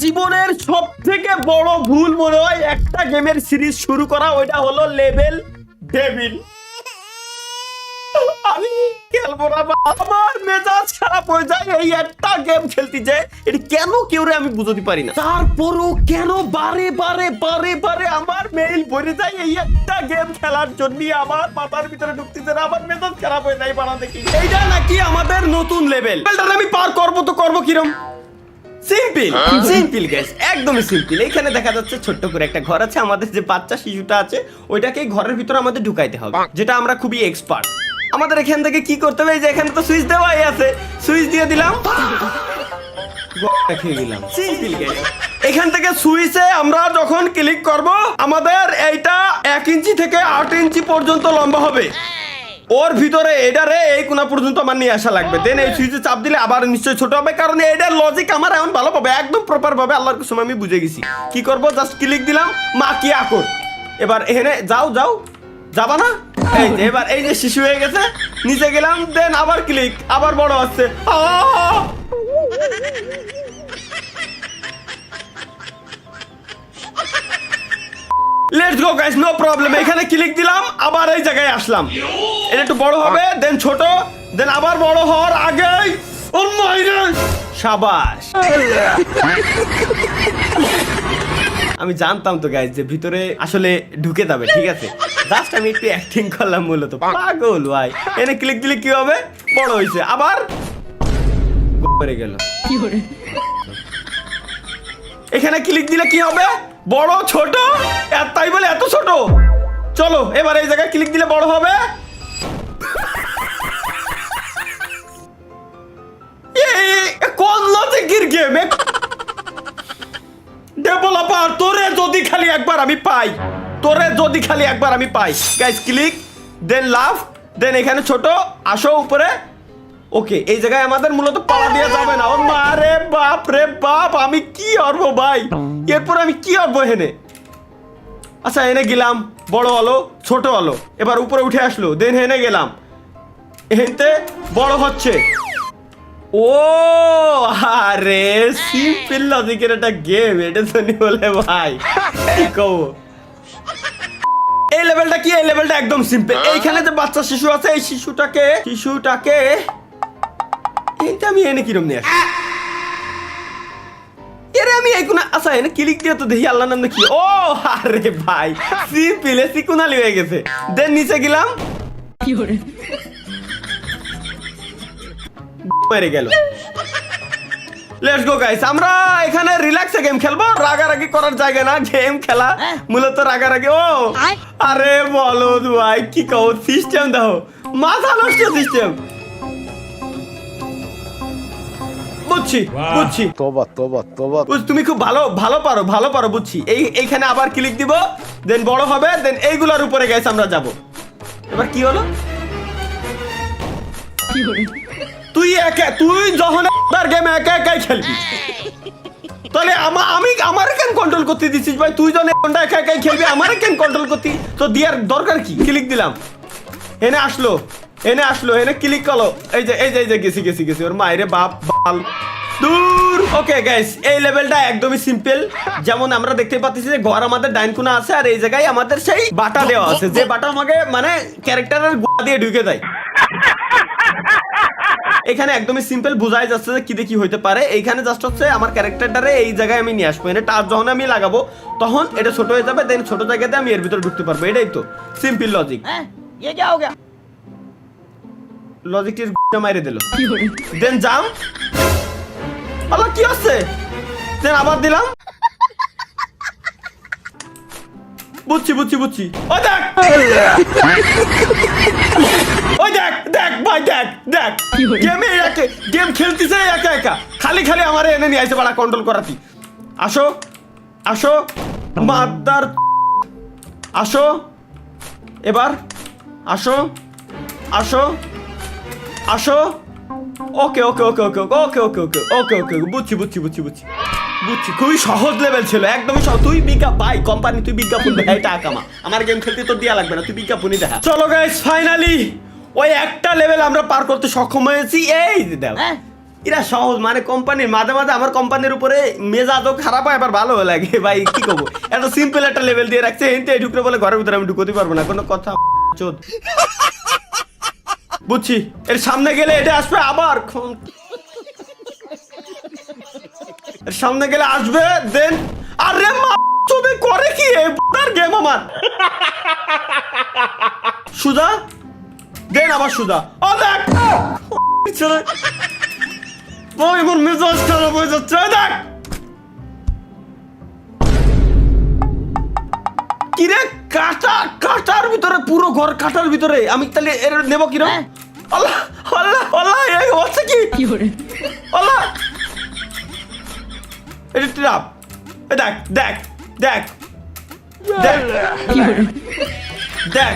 জীবনের সবথেকে বড় ভুল মনে হয় একটা গেমের সিরিজ শুরু করা, ওইটা হলো লেভেল ডেভিল। আমি খেলবো না, আমার মেজাজ খারাপ হয়ে যায় এই একটা গেম খেলতে যায়। এটা কেন কেউ আমি বুঝতে পারি না, তারপরও কেন বারে বারে বারে বারে আমার মেইল ভরে যায় এই একটা গেম খেলার জন্য। আমার মাথার ভিতরে ঢুকতেছে না, আমার মেজাজ খারাপ হয়ে যায় বানা দেখি। এইটা নাকি আমাদের নতুন লেভেল, আমি পার করবো তো করবো কিরম? সিম্পল সিম্পল গাইস, একদমই সিম্পল। এখানে দেখা যাচ্ছে ছোট্ট করে একটা ঘর আছে, আমাদের যে বাচ্চা শিশুটা আছে ওইটাকে ঘরের ভিতরে আমাদের ঢুকাইতে হবে, যেটা আমরা খুবই এক্সপার্ট। আমাদের এখান থেকে কি করতে হবে, যে এখানে তো সুইচ দেওয়াই আছে, সুইচ দিয়ে দিলাম, খেয়ে দিলাম। সিম্পল গাইস, এখান থেকে সুইচে আমরা যখন ক্লিক করব আমাদের এইটা 1 ইঞ্চি থেকে 8 ইঞ্চি পর্যন্ত লম্বা হবে। ওর ভিতরে এটারে এই কোনা পর্যন্ত আমার নিয়ে আসা লাগবে, দেন এই সুইচে চাপ দিলে আবার নিশ্চয়ই ছোট হবে, কারণ এটার লজিক আমার এখন ভালো পাবে, একদম প্রপার ভাবে আল্লাহর কসম আমি বুঝে গেছি। কি করব, জাস্ট ক্লিক দিলাম, মা কি আকর। এবার এখানে যাও যাও, যাবা না? এই যে এবার এই যে শিশু হয়ে গেছে, নিচে গেলাম, দেন আবার ক্লিক, আবার বড় হচ্ছে। Let's go guys, no problem. এখানে ক্লিক দিলাম, আবার এই জায়গায় আসলাম, এটা একটু বড় হবে, দেন ছোট, দেন আবার বড় হওয়ার আগেই ও মাইরে শাবাশ। আমি জানতাম তো গাইস যে ভিতরে আসলে ঢুকে যাবে, ঠিক আছে, জাস্ট আমি একটু অ্যাক্টিং করলাম মূলত। পাগল ভাই, এনে ক্লিক দিলে কি হবে, বড় হইছে, আবার করে গেল। এখানে ক্লিক দিলে কি হবে, বড় ছোট, তাই বলে এত ছোট। চলো এবার এই জায়গায় ক্লিক দিলে বড় হবে। কোন লজিকের গেম ডেভেলপার, তোরে যদি খালি একবার আমি পাই, তোরে যদি খালি একবার আমি পাই। গাইস ক্লিক, দেন লাভ, দেন এখানে ছোট, আসো উপরে। ওকে, এই জায়গায় আমাদের মূলত পালা দিয়ে যাবে না। ও মারে বাপ রে বাপ, আমি কি করব ভাই, এরপর আমি কি করব এখানে? আচ্ছা এনে গেলাম, বড় হলো, ছোট হলো, এবার উপরে উঠে আসলো, দেন হেনে গেলাম, এতে বড় হচ্ছে। ও আরে সিম্পল লজিকের একটা গেম, এটা শুনি বলে ভাই কি কব। এই লেভেলটা কি, এই লেভেলটা একদম সিম্পল। এইখানে যে বাচ্চা শিশু আছে, এই শিশুটাকে এইটা আমি এনে কিরম নিয়ে আসি, এরে আমি এই কোনা, আচ্ছা এনে ক্লিক দিয়ে তো দেখি আল্লাহর নাম কি। ও আরে ভাই সিম্পল, সিকুনালি হয়ে গেছে। দেন নিচে গেলাম, মেরে গেল। লেটস গো গাইস, আমরা এখানে রিল্যাক্সে গেম খেলবো, রাগারাগি করার জায়গা না, গেম খেলা মূলত রাগারাগি। ও আরে বলো ভাই কি কও, সিস্টেম দাও, মাথা নষ্ট সিস্টেম। বুঝছি বুঝছি, তোবা তোবা তোবা, তুমি খুব ভালো পারো বুঝছি। এইখানে আবার ক্লিক দিব, দেন বড় হবে, দেন এইগুলোর উপরে গাইস আমরা যাব। এবার কি হলো, তুই যখন গেম একা একাই খেলবি, তাহলে আমার কেন কন্ট্রোল করতে দিছিস ভাই? তুই যখন একা একাই খেলবি, আমার কেন কন্ট্রোল করতে তো দিয়ার দরকার কি? ক্লিক দিলাম, এনে আসলো, এনে ক্লিক করলো, এই যে গেছি ওর মায়েরে বাপ বাল দূর। ওকে গাইস, এই লেভেলটা একদমই সিম্পল। যেমন আমরা দেখতে পাচ্ছি যে ঘর আমাদের ডাইন কোণা আছে, আর এই জায়গায় আমাদের সেই বাটা দেওয়া আছে, যে বাটা আমাকে মানে ক্যারেক্টারের গোড়া দিয়ে ঢুকে যায়। এখানে একদমই সিম্পল, বোঝাই যাচ্ছে যে কি দেখি হইতে পারে। এইখানে জাস্ট হচ্ছে আমার ক্যারেক্টারটারে এই জায়গায় আমি নিয়ে আসবো, এনে টাচ যখন আমি লাগাবো তখন এটা ছোট হয়ে যাবে, দেন ছোট জায়গাতে আমি এর ভিতরে ঢুকতে পারবো। এটাই তো সিম্পল লজিক। লজিকটির মাইরে দিল, দেন যাও, আল্লাহ কি হচ্ছে, দেন আবার দিলাম। বুঝছি ওই দেখ ভাই, দেখ গেম খেলতেছে একা, খালি আমার এনে নিয়ে আসে বাড়া কন্ট্রোল করাতি। আসো মাদার, আসো এবার, আসো ওকে বুঝছি। খুবই সহজ লেভেল ছিল, একদমই সহজ। তুই কোম্পানি তুই বিজ্ঞাপন দেখা, টাকা কামা, আমার গেম খেলতে তো দেয়া লাগবে না, তুই বিজ্ঞাপনই দেখা। চলো গাইস, ফাইনালি ওই একটা লেভেল আমরা পার করতে সক্ষম হয়েছি। এই দাও এরা সহজ মানে কোম্পানির মাঝে মাঝে আমার কোম্পানির উপরে মেজাজও খারাপ হয় আবার ভালো লাগে ভাই কি করবো এত সিম্পল একটা লেভেল দিয়ে রাখছে এনতে ঢুকতে বলে ঘরের ভিতরে আমি ঢুকতে পারবো না কোনো কথা চোদ বুঝছি এর সামনে গেলে এটা আসবে আবার এর সামনে গেলে আসবে দেন আরে মা চোদে করে কি এই গেম আমার সুজা দেন আবার সুজা ও দেখ ওই মোর মেজাজ খারাপ হয়ে যাচ্ছে দেখ কিরে কাটার ভিতরে পুরো ঘর কাটার ভিতরে আমি তাহলে এর নেব কিরম আল্লাহ আল্লাহ আল্লাহ এই হচ্ছে কি আল্লাহ এটা ট্রাপ দেখ দেখ দেখ দেখ দেখ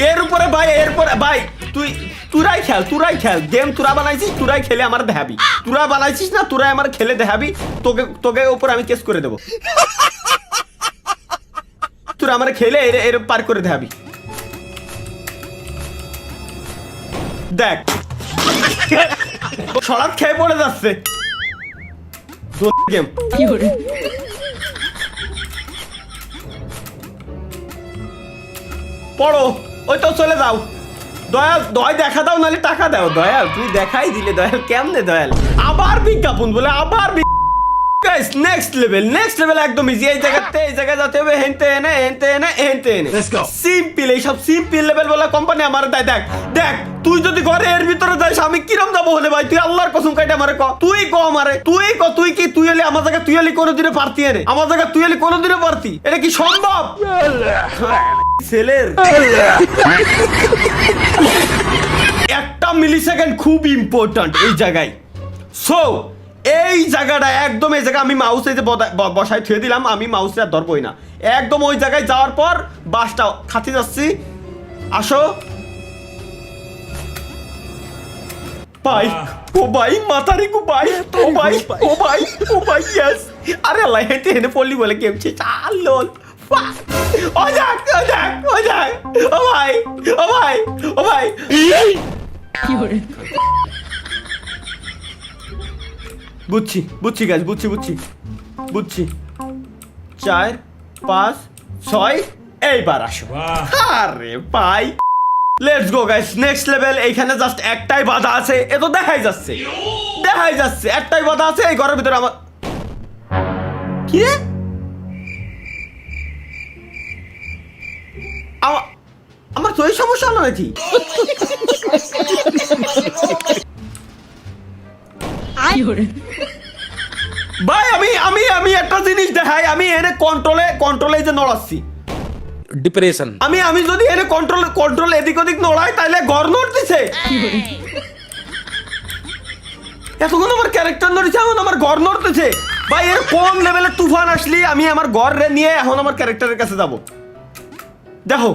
এর উপরে ভাই এরপরে ভাই তুরাই খেল গেম তুরা বানাইছিস তুরাই খেলে আমার দেখাবি তুরা বানাইছিস না তুরাই আমার খেলে দেখাবি তোকে তোকে উপর আমি কেস করে দেবো তুরা আমার খেলে এর পার করে দেখাবি দেখ সরাত খেয়ে পড়ে যাচ্ছে গেম পড়ো ওই তো চলে যাও দয়াল দয় দেখা দাও নাহলে টাকা দাও দয়াল তুই দেখাই দিলে দয়াল কেমনে দয়াল আবার বিজ্ঞাপন বলে আবার গাইস নেক্সট লেভেল একদম ইজি এই জায়গায় যেতে হবে হেনতে এনে সিম্পল এইসব সিম্পল লেভেল বলা কোম্পানি আমার দেয় দেখ দেখ তুই যদি ঘরে এর ভিতরে যাস আমি কিরম যাবো হলে ভাই তুই আল্লাহর কসম কাইটা আমারে ক তুই ক আমারে তুই কি তুই এলি আমার জায়গা তুই এলি কোনোদিনে পারতি এনে আমার জায়গা তুই এলি কোনোদিনে পারতি এটা কি সম্ভব ছেলের একটা মিলি সেকেন্ড খুব ইম্পর্টেন্ট এই জায়গায় সো এই জায়গাটা একদম এই জায়গা আমি মাউস এই যে বসায় থুয়ে দিলাম আমি মাউসটা ধরবই না একদম ওই জায়গায় যাওয়ার পর বাসটা খাতি যাচ্ছি আসো ভাই ও ভাই মাতারি কো ভাই ও ভাই ইয়েস আরে আল্লাহ হেঁটে হেঁটে পড়লি বলে কেমছে চাল লোল ও যাক ও ভাই বুঝছি গাইস বুঝছি 4 5 6 এইবার আসো আরে ভাই let's go guys next level এইখানে জাস্ট একটাই বাধা আছে এ তো দেখাই যাচ্ছে একটাই বাধা আছে এই ঘরের ভিতরে আমার কি রে আমার তো এই সমস্যা হলো নাকি ভাই আমি একটা জিনিস দেখাই আমি এনে কন্ট্রোলে যে নড়াচ্ছি ডিপ্রেশন আমি যদি এনে কন্ট্রোল এদিক ওদিক নড়াই তাহলে ঘর নড়তেছে এতক্ষণ আমার ক্যারেক্টার নড়ছে এখন আমার ঘর নড়তেছে ভাই এর কোন লেভেলের তুফান আসলি আমি আমার ঘর নিয়ে এখন আমার ক্যারেক্টারের কাছে যাব দেখো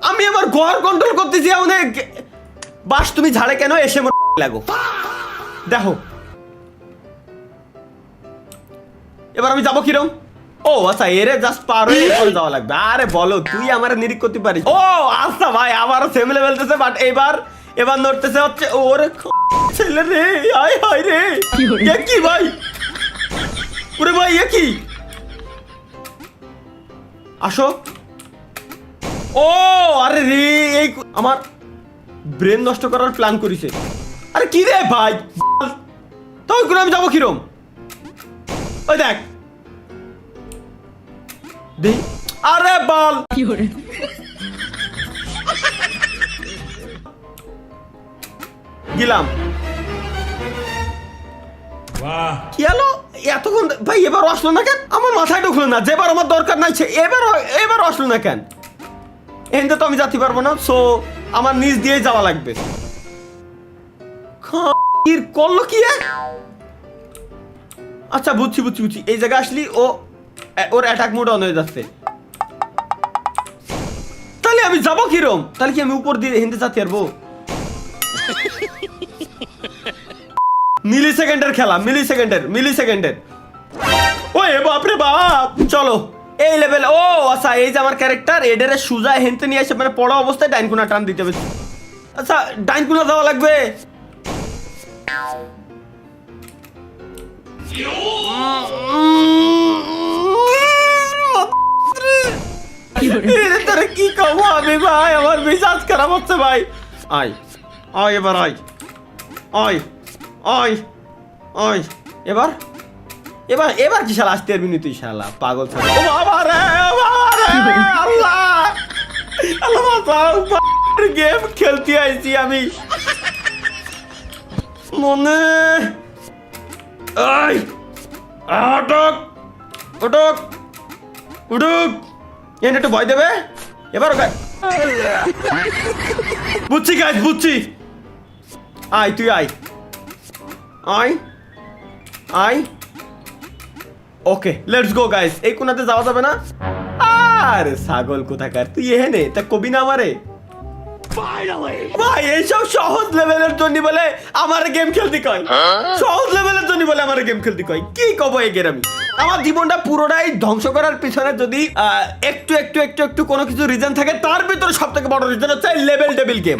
আমি আমার ঘর কন্ট্রোল করতেছি অনেক বাস তুমি ঝাড়ে কেন এসে লাগো দেখো এবার আমি যাবো কিরম ও আচ্ছা এরে জাস্ট পার হয়ে যাওয়া লাগবে আরে বলো তুই আমার নিরিখ করতে পারিস ও আচ্ছা ভাই আবারও সেম লেভেলতেছে বাট এবার নড়তেছে হচ্ছে ওরে ছেলে রে হাই রে কি ভাই ওরে ভাই কি আসো ও আরে রে এই আমার ব্রেন নষ্ট করার প্ল্যান করিছে আরে কি রে ভাই তো আমি যাবো কিরম ওই দেখ আরে বল গেলাম কি হলো এতক্ষণ ভাই এবার আসলো না কেন আমার মাথায় ঢুকলো না যেবার আমার দরকার নাই এবার আসলো না কেন এখানে তো আমি যেতে পারবো না সো আমার নিজ দিয়ে যাওয়া লাগবে করলো কি আচ্ছা বুঝছি এই জায়গায় আসলি ওর অ্যাটাক মোড অন হয়ে যাচ্ছে তাহলে আমি যাবো কিরম তাহলে কি আমি উপর দিয়ে হিন্দে যেতে পারবো মিলি সেকেন্ডের ওই বাপরে বাপ চলো এই লেভেল ও আচ্ছা এই যে আমার ক্যারেক্টার এডারে সুজা হেনতে নিয়ে এসে মানে পড়া অবস্থায় ডাইন কোনা টান দিতে হবে আচ্ছা ডাইন কোনা যাওয়া লাগবে তোরে কি কবো আমি ভাই, আমার মেজাজ খারাপ হচ্ছে ভাই। আয় আয় এবার আয় আয় আয় আয় এবার এবার এবার কি শালা আসতে পারবি না তুই শালা পাগল ছাড়া। ও বাবা রে, ও বাবা রে, আল্লাহ আল্লাহ বাঁচাও, গেম খেলতে আইছি আমি মনে। আয় আটক উঠুক উঠুক, এনে একটু ভয় দেবে এবার। ওকে বুঝছি গাইস, বুঝছি। আয় তুই আয় আয় আয়। Okay let's go guys. এই কোনাতে যাওয়া যাবে না। আরে ছাগল কোথাকার, তুই এখানে তা কবি না আমারে ভাই। এইসব সহজ লেভেলের জন্য বলে আমার গেম খেলতে কয়, সহজ লেভেলের জন্য বলে আমার গেম খেলতে কয়। কি কব এই গেম? আমার জীবনটা পুরোটাই ধ্বংস করার পিছনে যদি একটু একটু একটু একটু কোনো কিছু রিজন থাকে, তার ভিতরে সব থেকে বড় রিজন হচ্ছে লেভেল টেবিল গেম।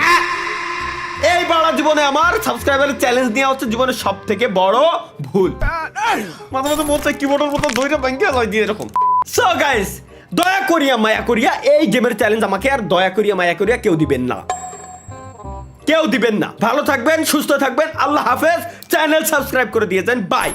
এই বাড়া জীবনে আমার সাবস্ক্রাইবারের চ্যালেঞ্জ নেওয়া হচ্ছে জীবনের সব থেকে বড় ভুল। মাঝে মাঝে বলছে কিবোর্ডের মতো দইটা ব্যাংকে লয় দিয়ে এরকম। সো গাইস, দয়া করিয়া মায়া করিয়া এই গেমের চ্যালেঞ্জ আমাকে আর দয়া করিয়া মায়া করিয়া কেউ দিবেন না, কেউ দিবেন না। ভালো থাকবেন, সুস্থ থাকবেন, আল্লাহ হাফেজ। চ্যানেল সাবস্ক্রাইব করে দিয়েছেন, বাই।